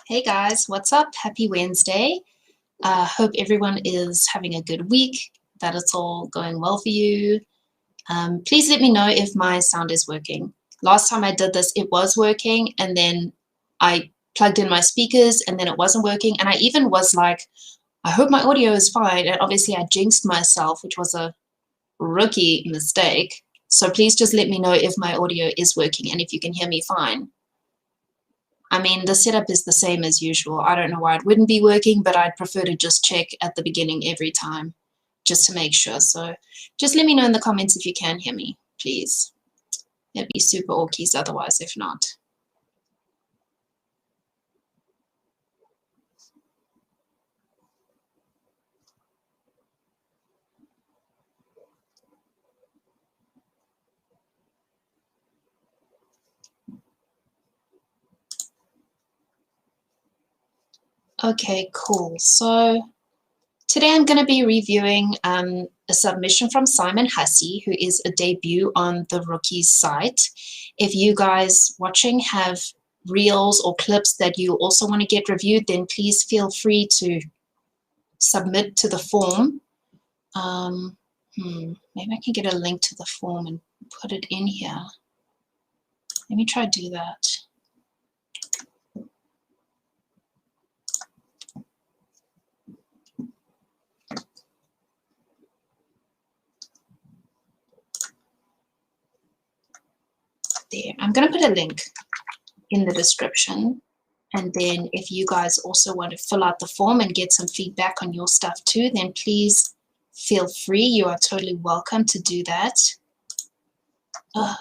Hey guys, what's up? Happy Wednesday. Hope everyone is having a good week, that it's all going well for you. Please let me know if my sound is working. Last time I did this, it was working, and then I plugged in my speakers and then it wasn't working. And I even was like, I hope my audio is fine. And obviously I jinxed myself, which was a rookie mistake. So please just let me know if my audio is working and if you can hear me fine. I mean, the setup is the same as usual. I don't know why it wouldn't be working, but I'd prefer to just check at the beginning every time just to make sure. So just let me know in the comments if you can hear me, please. It'd be super orkies otherwise if not. Okay, cool. So today I'm going to be reviewing a submission from Simon Hussey, who is a debut on the Rookies site. If you guys watching have reels or clips that you also want to get reviewed, then please feel free to submit to the form. Maybe I can get a link to the form and put it in here. Let me try to do that. There, I'm going to put a link in the description. And then if you guys also want to fill out the form and get some feedback on your stuff too, then please feel free. You are totally welcome to do that. Oh,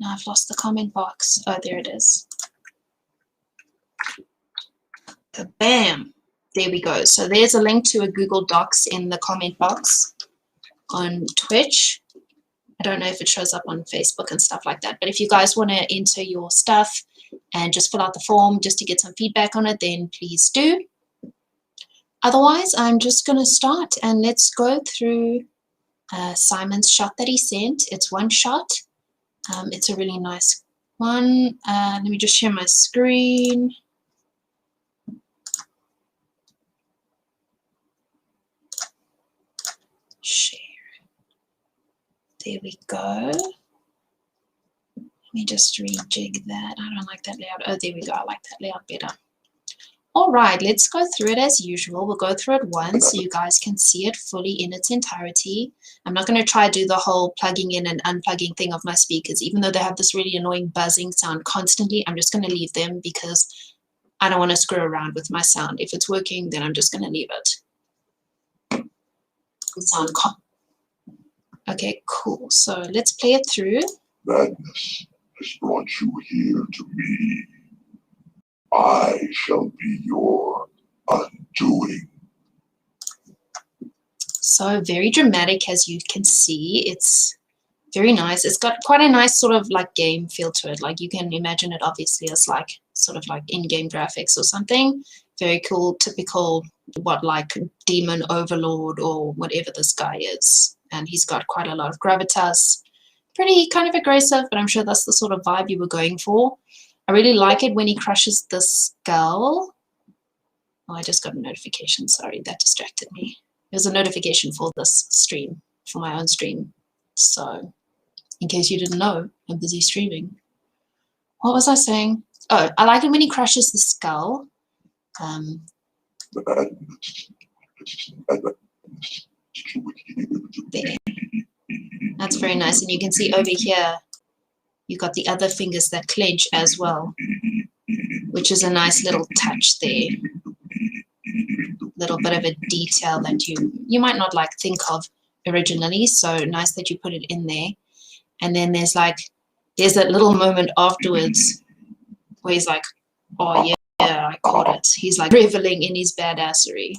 now I've lost the comment box. Oh, there it is. Bam! There we go. So there's a link to a Google Docs in the comment box on Twitch. I don't know if it shows up on Facebook and stuff like that, but if you guys want to enter your stuff and just fill out the form just to get some feedback on it, then please do. Otherwise, I'm just going to start and let's go through Simon's shot that he sent. It's one shot. It's a really nice one. Let me just share my screen. Share. There we go. Let me just rejig that. I don't like that layout. Oh, there we go. I like that layout better. All right, let's go through it as usual. We'll go through it once so you guys can see it fully in its entirety. I'm not going to try to do the whole plugging in and unplugging thing of my speakers. Even though they have this really annoying buzzing sound constantly, I'm just going to leave them because I don't want to screw around with my sound. If it's working, then I'm just going to leave it. Okay, cool. So let's play it through. Madness has brought you here to me. I shall be your undoing. So very dramatic, as you can see. It's very nice. It's got quite a nice sort of like game feel to it. Like you can imagine it obviously as like sort of like in-game graphics or something. Very cool, typical what like demon overlord or whatever this guy is. And he's got quite a lot of gravitas. Pretty kind of aggressive, but I'm sure that's the sort of vibe you were going for. I really like it when he crushes the skull. Oh, I just got a notification. Sorry, that distracted me. There's a notification for this stream, for my own stream. So, in case you didn't know, I'm busy streaming. What was I saying? Oh, I like it when he crushes the skull. There. That's very nice. And you can see over here, you've got the other fingers that clench as well, which is a nice little touch there. Little bit of a detail that you might not like think of originally. So nice that you put it in there. And then there's that little moment afterwards where he's like, oh yeah, I caught it. He's like reveling in his badassery.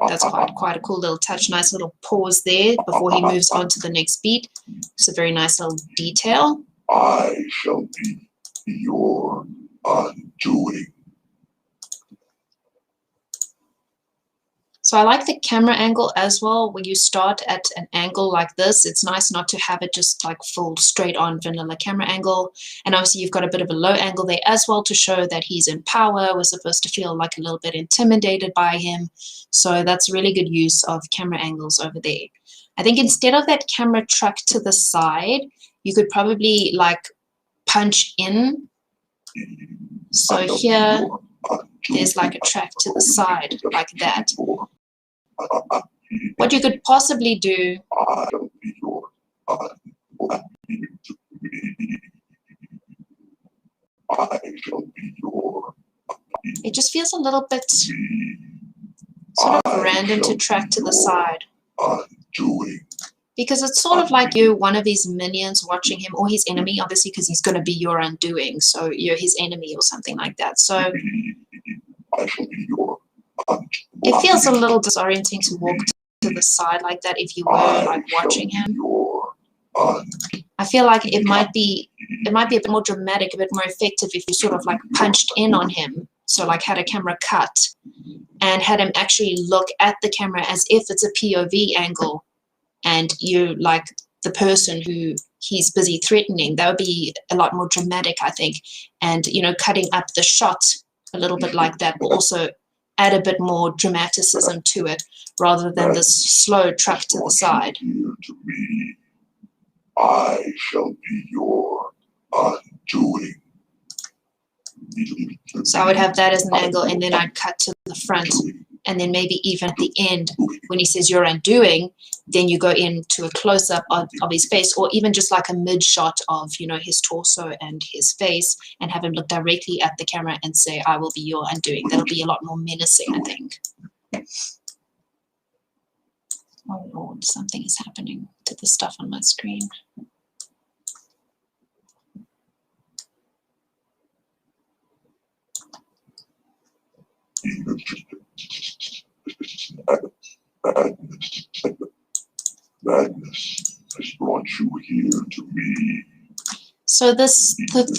That's quite a cool little touch. Nice little pause there before he moves on to the next beat. It's a very nice little detail. I shall be your undoing. So I like the camera angle as well. When you start at an angle like this, it's nice not to have it just like full straight on vanilla camera angle. And obviously you've got a bit of a low angle there as well to show that he's in power. We're supposed to feel like a little bit intimidated by him. So that's really good use of camera angles over there. I think instead of that camera truck to the side, you could probably like punch in. So here, there's like a track to the side like that. What you could possibly do, it just feels a little bit sort of random to track to the side. Because it's sort of like you're one of his minions watching him, or his enemy, obviously, because he's going to be your undoing. So you're his enemy or something like that. So it feels a little disorienting to walk to the side like that if you were like watching him. I feel like it might be a bit more dramatic, a bit more effective if you sort of like punched in on him. So like had a camera cut and had him actually look at the camera as if it's a POV angle and you like the person who he's busy threatening. That would be a lot more dramatic, I think. And, you know, cutting up the shot a little bit like that will also add a bit more dramaticism to it rather than this slow truck to the side. I shall be your undoing. So I would have that as an angle, and then I'd cut to the front, and then maybe even at the end when he says you're undoing, then you go into a close-up of his face, or even just like a mid-shot of, you know, his torso and his face, and have him look directly at the camera and say, I will be your undoing. That'll be a lot more menacing, I think. Oh Lord, something is happening to the stuff on my screen. Madness has brought you here to me. So the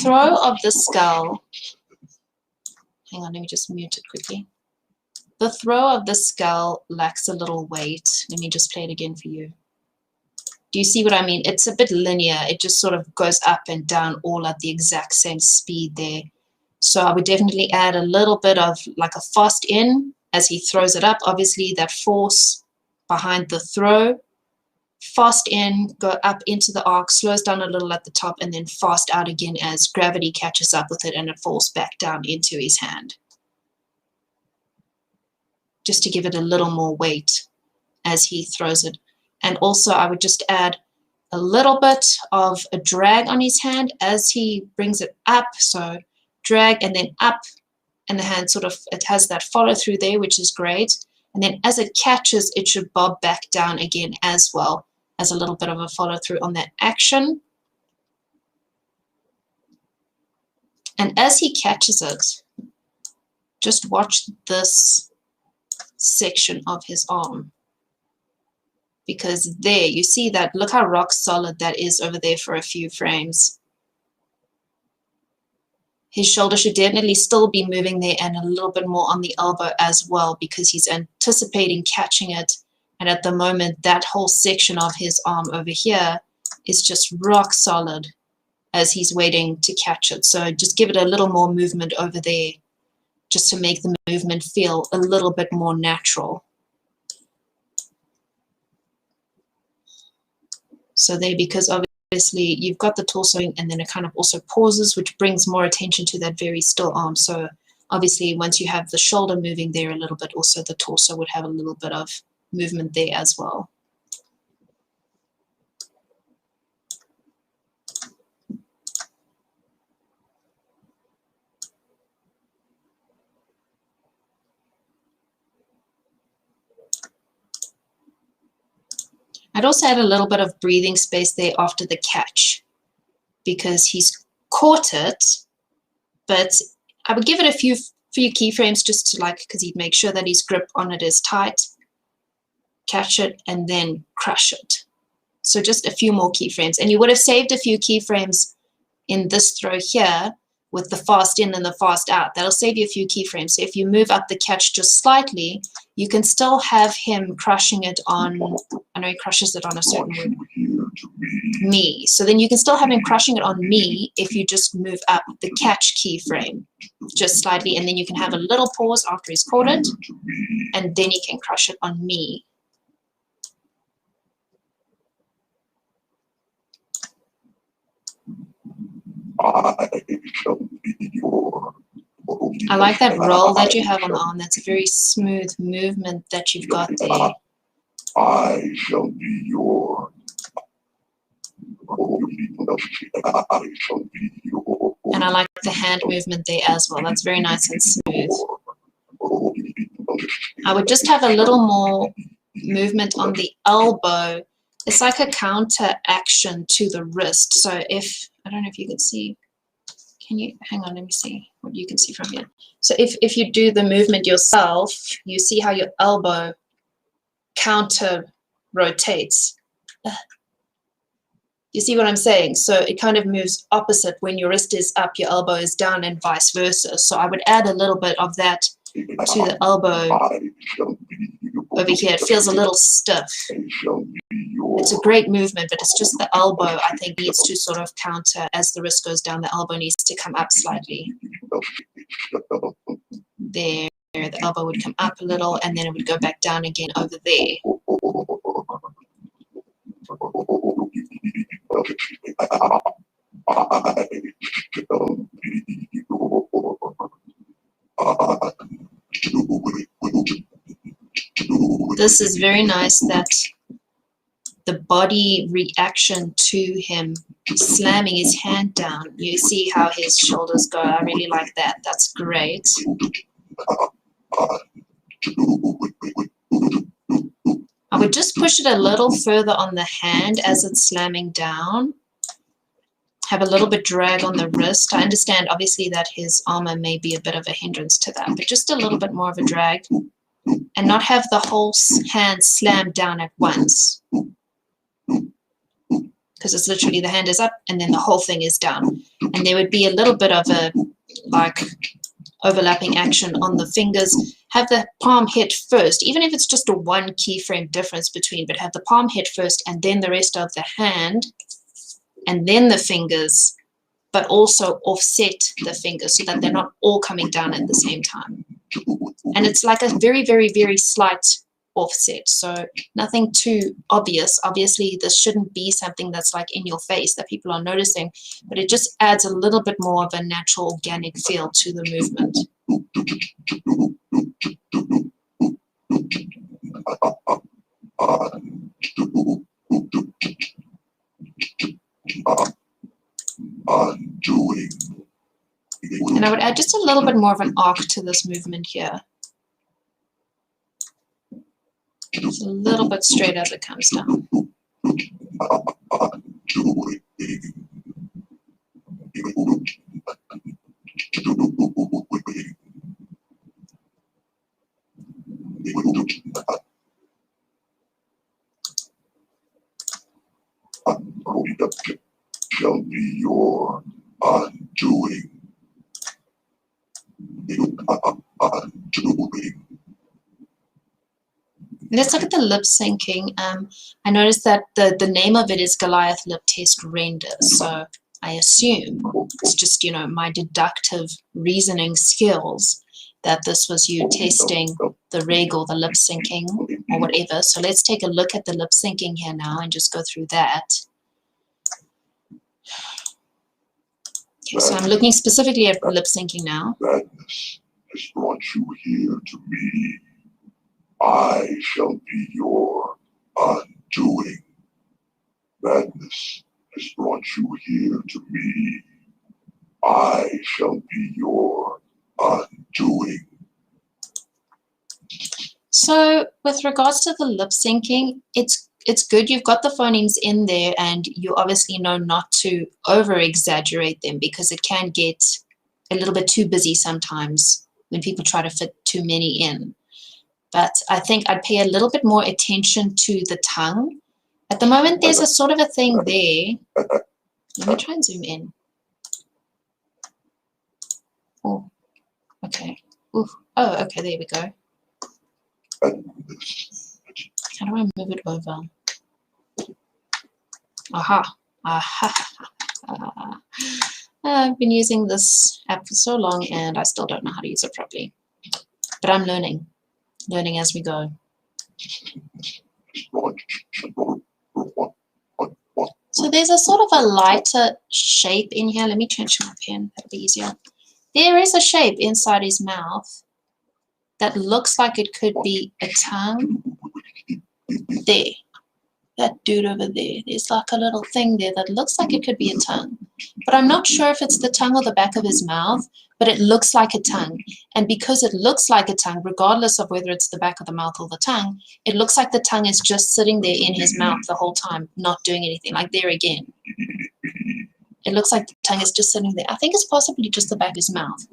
throw of the skull, hang on, let me just mute it quickly. The throw of the skull lacks a little weight. Let me just play it again for you. Do you see what I mean? It's a bit linear. It just sort of goes up and down all at the exact same speed there. So I would definitely add a little bit of like a fast in as he throws it up. Obviously that force behind the throw. Fast in, go up into the arc, slows down a little at the top, and then fast out again as gravity catches up with it and it falls back down into his hand. Just to give it a little more weight as he throws it. And also I would just add a little bit of a drag on his hand as he brings it up. So drag and then up, and the hand sort of, it has that follow through there, which is great. And then as it catches, it should bob back down again as well, as a little bit of a follow through on that action. And as he catches it, just watch this section of his arm, because there you see that, look how rock solid that is over there for a few frames. His shoulder should definitely still be moving there, and a little bit more on the elbow as well, because he's anticipating catching it. And at the moment, that whole section of his arm over here is just rock solid as he's waiting to catch it. So just give it a little more movement over there, just to make the movement feel a little bit more natural. So there, because obviously you've got the torso and then it kind of also pauses, which brings more attention to that very still arm. So obviously once you have the shoulder moving there a little bit, also the torso would have a little bit of movement there as well. I'd also add a little bit of breathing space there after the catch, because he's caught it, but I would give it a few keyframes just to like, because he'd make sure that his grip on it is tight, catch it, and then crush it. So just a few more keyframes. And you would have saved a few keyframes in this throw here, with the fast in and the fast out. That'll save you a few keyframes. So if you move up the catch just slightly, you can still have him crushing it on, I know he crushes it on a certain word, me. So then you can still have him crushing it on me if you just move up the catch keyframe just slightly, and then you can have a little pause after he's caught it, and then he can crush it on me. I like that roll that you have on the arm. That's a very smooth movement that you've got there. I shall be your. I shall be your. And I like the hand movement there as well. That's very nice and smooth. I would just have a little more movement on the elbow. It's like a counter action to the wrist. So if, I don't know if you can see, can you, hang on, let me see what you can see from here. So if you do the movement yourself, you see how your elbow counter rotates. You see what I'm saying? So it kind of moves opposite. When your wrist is up, your elbow is down, and vice versa. So I would add a little bit of that to the elbow over here. It feels a little stiff. It's a great movement, but it's just the elbow, I think, needs to sort of counter. As the wrist goes down, the elbow needs to come up slightly. There, the elbow would come up a little, and then it would go back down again over there. This is very nice, that the body reaction to him slamming his hand down. You see how his shoulders go. I really like that. That's great. I would just push it a little further on the hand as it's slamming down. Have a little bit drag on the wrist. I understand, obviously, that his armor may be a bit of a hindrance to that, but just a little bit more of a drag. And not have the whole hand slammed down at once. Because it's literally the hand is up and then the whole thing is down. And there would be a little bit of a, like, overlapping action on the fingers. Have the palm hit first, even if it's just a one keyframe difference between, but have the palm hit first and then the rest of the hand and then the fingers, but also offset the fingers so that they're not all coming down at the same time. And it's like a very, very, very slight offset, so nothing too obvious. Obviously, this shouldn't be something that's like in your face that people are noticing, but it just adds a little bit more of a natural, organic feel to the movement. And I would add just a little bit more of an arc to this movement here. Just a little bit straight as it comes down. Shall be your undoing. Let's look at the lip syncing. I noticed that the name of it is Goliath Lip Test Render. So I assume it's just, you know, my deductive reasoning skills that this was you testing the rig or the lip syncing or whatever. So let's take a look at the lip syncing here now and just go through that. Okay, so I'm looking specifically at lip syncing now. Madness has brought you here to me. I shall be your undoing. Madness has brought you here to me. I shall be your undoing. So with regards to the lip syncing, it's good you've got the phonemes in there, and you obviously know not to over exaggerate them, because it can get a little bit too busy sometimes when people try to fit too many in. But I think I'd pay a little bit more attention to the tongue. At the moment, there's a sort of a thing there. Let me try and zoom in. Ooh. Oh, okay, there we go. How do I move it over? Aha. Aha. I've been using this app for so long and I still don't know how to use it properly. But I'm learning as we go. So there's a sort of a lighter shape in here. Let me change my pen, that'll be easier. There is a shape inside his mouth that looks like it could be a tongue. There. That dude over there. There's like a little thing there that looks like it could be a tongue. But I'm not sure if it's the tongue or the back of his mouth, but it looks like a tongue. And because it looks like a tongue, regardless of whether it's the back of the mouth or the tongue, it looks like the tongue is just sitting there in his mouth the whole time, not doing anything. Like there again. It looks like the tongue is just sitting there. I think it's possibly just the back of his mouth.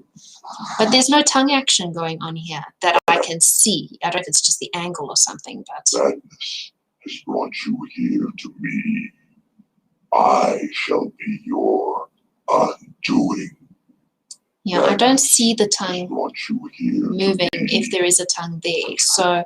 But there's no tongue action going on here that I can see. I don't know if it's just the angle or something, but... Madness has brought you here to me. I shall be your undoing. Yeah, I don't see the tongue moving if there is a tongue there. So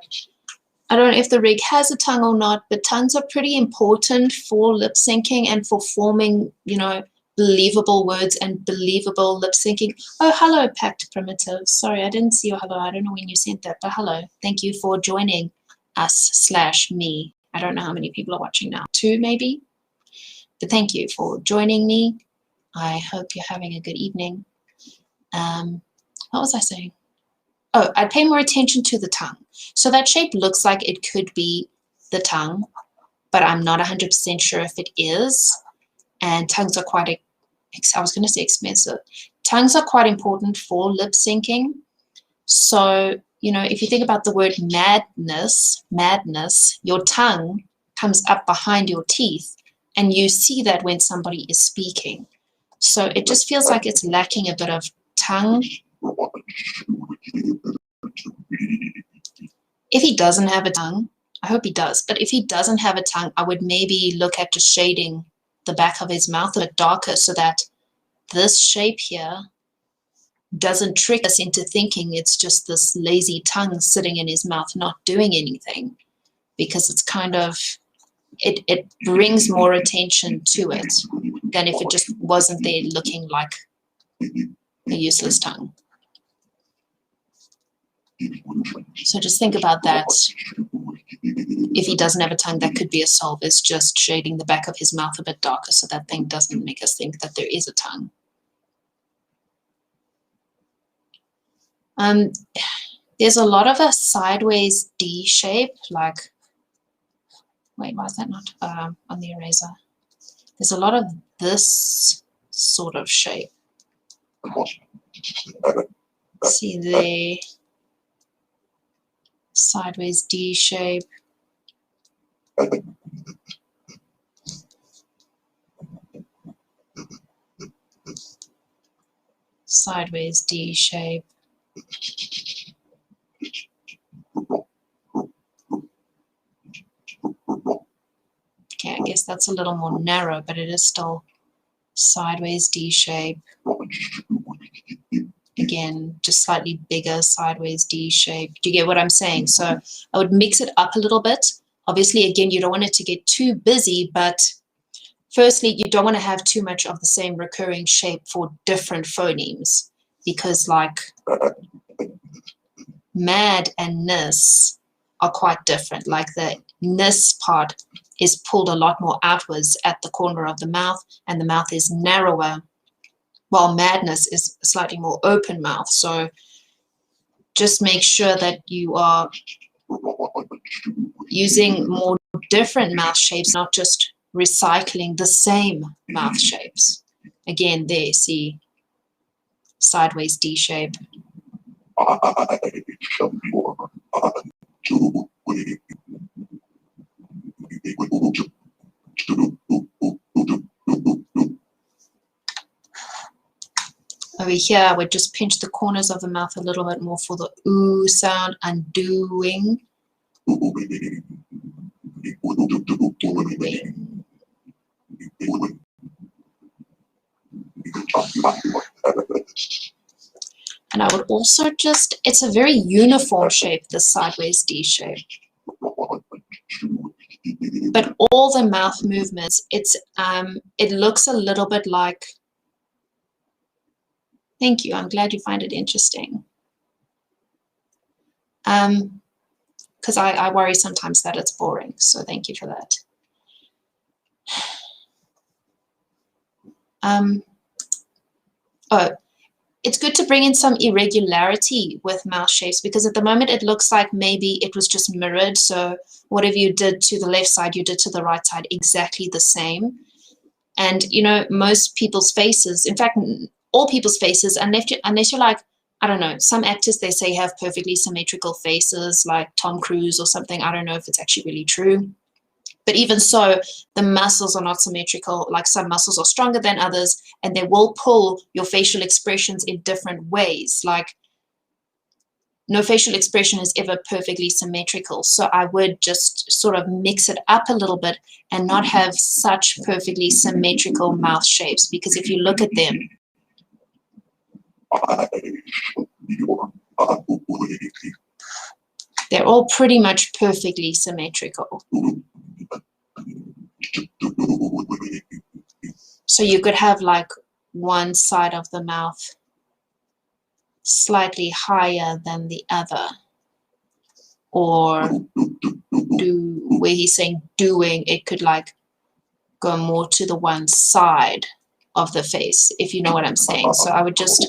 I don't know if the rig has a tongue or not, but tongues are pretty important for lip syncing and for forming, you know, believable words and believable lip syncing. Oh, hello, Packed Primitive. Sorry, I didn't see your hello. I don't know when you sent that, but hello. Thank you for joining us/me. I don't know how many people are watching now. 2 maybe? But thank you for joining me. I hope you're having a good evening. What was I saying? Oh, I'd pay more attention to the tongue. So that shape looks like it could be the tongue, but I'm not 100% sure if it is. And tongues are quite, I was going to say expensive. Tongues are quite important for lip syncing. So, you know, if you think about the word madness, your tongue comes up behind your teeth, and you see that when somebody is speaking. So it just feels like it's lacking a bit of tongue. If he doesn't have a tongue, I hope he does, but if he doesn't have a tongue, I would maybe look at just shading the back of his mouth a bit darker so that this shape here doesn't trick us into thinking it's just this lazy tongue sitting in his mouth not doing anything, because it's kind of, it brings more attention to it than if it just wasn't there looking like a useless tongue. So just think about that. If he doesn't have a tongue, that could be a solve, is just shading the back of his mouth a bit darker so that thing doesn't make us think that there is a tongue. There's a lot of a sideways D shape, like, wait, why is that not on the eraser? There's a lot of this sort of shape. See the sideways D shape. Sideways D shape. Okay, I guess that's a little more narrow, but it is still sideways D shape. Again, just slightly bigger sideways D shape. Do you get what I'm saying? So I would mix it up a little bit. Obviously, again, you don't want it to get too busy, but firstly, you don't want to have too much of the same recurring shape for different phonemes, because like mad and nis are quite different. Like the nis part is pulled a lot more outwards at the corner of the mouth, and the mouth is narrower, while madness is slightly more open mouth. So just make sure that you are using more different mouth shapes, not just recycling the same mouth shapes. Again, there, see, sideways D shape. I shall be your undoing. Over here, I would just pinch the corners of the mouth a little bit more for the ooh sound, undoing. And I would also just, it's a very uniform shape, the sideways D shape. But all the mouth movements, it looks a little bit like, thank you, I'm glad you find it interesting. Because I worry sometimes that it's boring, so thank you for that. Oh, it's good to bring in some irregularity with mouth shapes, because at the moment it looks like maybe it was just mirrored. So whatever you did to the left side, you did to the right side exactly the same. And, you know, most people's faces, in fact, all people's faces, unless you're like, I don't know, some actors, they say have perfectly symmetrical faces, like Tom Cruise or something. I don't know if it's actually really true. But even so, the muscles are not symmetrical. Like some muscles are stronger than others, and they will pull your facial expressions in different ways. Like no facial expression is ever perfectly symmetrical. So I would just sort of mix it up a little bit and not have such perfectly symmetrical mouth shapes, because if you look at them, they're all pretty much perfectly symmetrical. So you could have like one side of the mouth slightly higher than the other, or where he's saying doing, it could like go more to the one side of the face, if you know what I'm saying. So I would just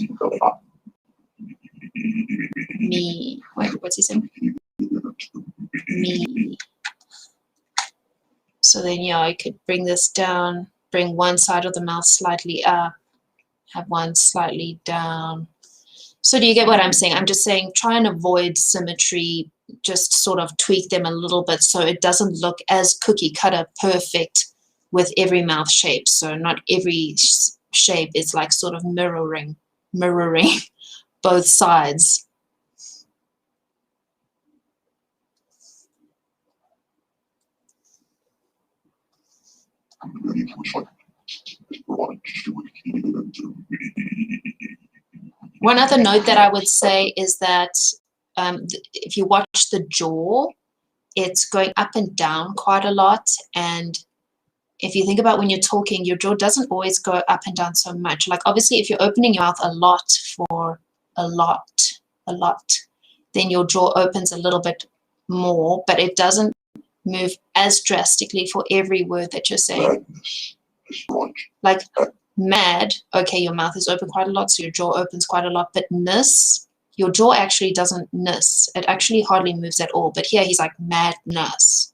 what's he saying? So then, yeah, I could bring this down, bring one side of the mouth slightly up, have one slightly down. So do you get what I'm saying? I'm just saying try and avoid symmetry, just sort of tweak them a little bit so it doesn't look as cookie cutter perfect with every mouth shape. So not every shape is like sort of mirroring both sides. One other note that I would say is that if you watch the jaw, it's going up and down quite a lot. And if you think about when you're talking, your jaw doesn't always go up and down so much. Like obviously, if you're opening your mouth a lot for a lot, then your jaw opens a little bit more, but it doesn't move as drastically for every word that you're saying. Like mad, okay, your mouth is open quite a lot, so your jaw opens quite a lot, but nurse, your jaw actually doesn't nurse. It actually hardly moves at all. But here he's like madness.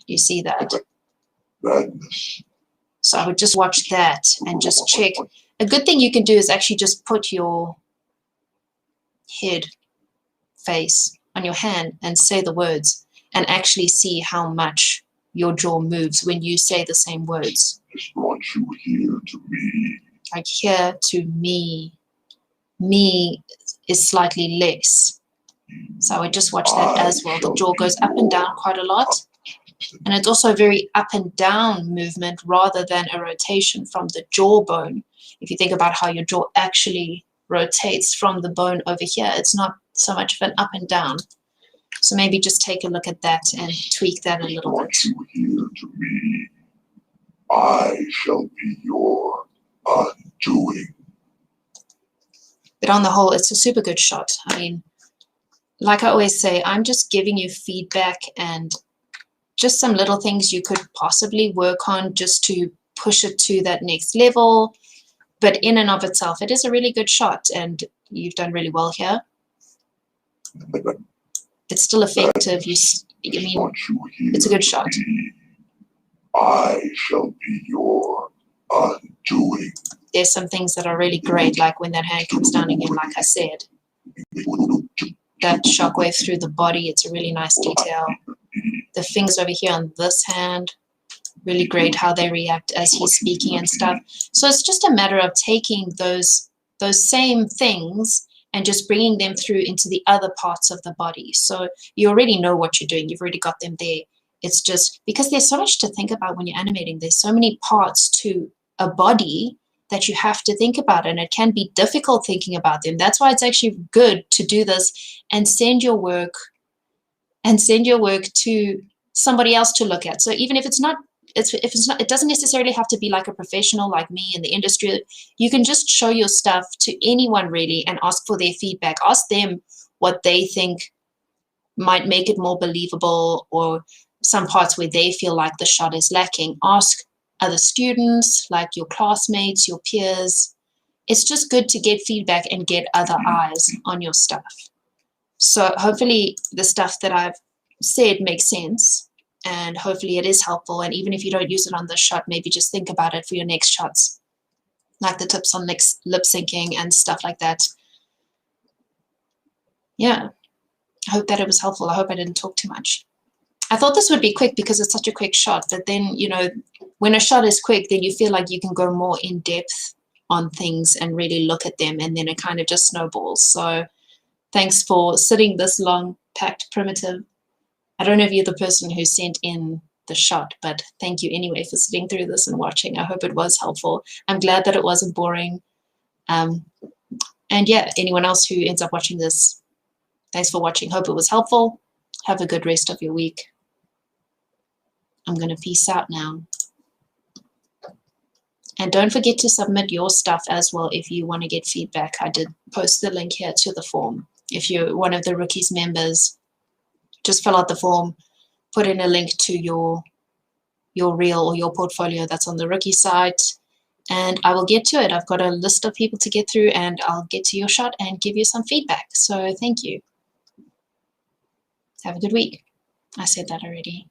You see that? So I would just watch that and just check. A good thing you can do is actually just put your head face on your hand and say the words and actually see how much your jaw moves when you say the same words. Like here to me. Me is slightly less. So I would just watch that as well. The jaw goes up and down quite a lot. And it's also a very up and down movement rather than a rotation from the jawbone. If you think about how your jaw actually rotates from the bone over here, it's not so much of an up and down. So maybe just take a look at that and tweak that a little bit. I shall be your undoing. But on the whole, it's a super good shot. I mean, like I always say, I'm just giving you feedback and just some little things you could possibly work on just to push it to that next level. But in and of itself, it is a really good shot, and you've done really well here. It's still effective. I mean, it's a good shot. I shall be your undoing. There's some things that are really great, like when that hand comes down again, like I said. That shockwave through the body, it's a really nice detail. The fingers over here on this hand, really great how they react as he's speaking and stuff. So it's just a matter of taking those same things and just bringing them through into the other parts of the body. So you already know what you're doing. You've already got them there. It's just because there's so much to think about when you're animating. There's so many parts to a body that you have to think about, and it can be difficult thinking about them. That's why it's actually good to do this and send your work to somebody else to look at. So even if it's not, it doesn't necessarily have to be like a professional like me in the industry. You can just show your stuff to anyone really and ask for their feedback. Ask them what they think might make it more believable, or some parts where they feel like the shot is lacking. Ask other students, like your classmates, your peers. It's just good to get feedback and get other eyes on your stuff. So hopefully the stuff that I've said makes sense, and hopefully it is helpful. And even if you don't use it on this shot, maybe just think about it for your next shots, like the tips on lip syncing and stuff like that. Yeah, I hope that it was helpful. I hope I didn't talk too much. I thought this would be quick because it's such a quick shot, but then, you know, when a shot is quick, then you feel like you can go more in depth on things and really look at them, and then it kind of just snowballs. So thanks for sitting this long, packed primitive. I don't know if you're the person who sent in the shot, but thank you anyway for sitting through this and watching. I hope it was helpful. I'm glad that it wasn't boring. And yeah, anyone else who ends up watching this, thanks for watching. Hope it was helpful. Have a good rest of your week. I'm going to peace out now. And don't forget to submit your stuff as well if you want to get feedback. I did post the link here to the form. If you're one of the Rookies members, just fill out the form, put in a link to your reel or your portfolio that's on the Rookie site, and I will get to it. I've got a list of people to get through, and I'll get to your shot and give you some feedback. So thank you. Have a good week. I said that already.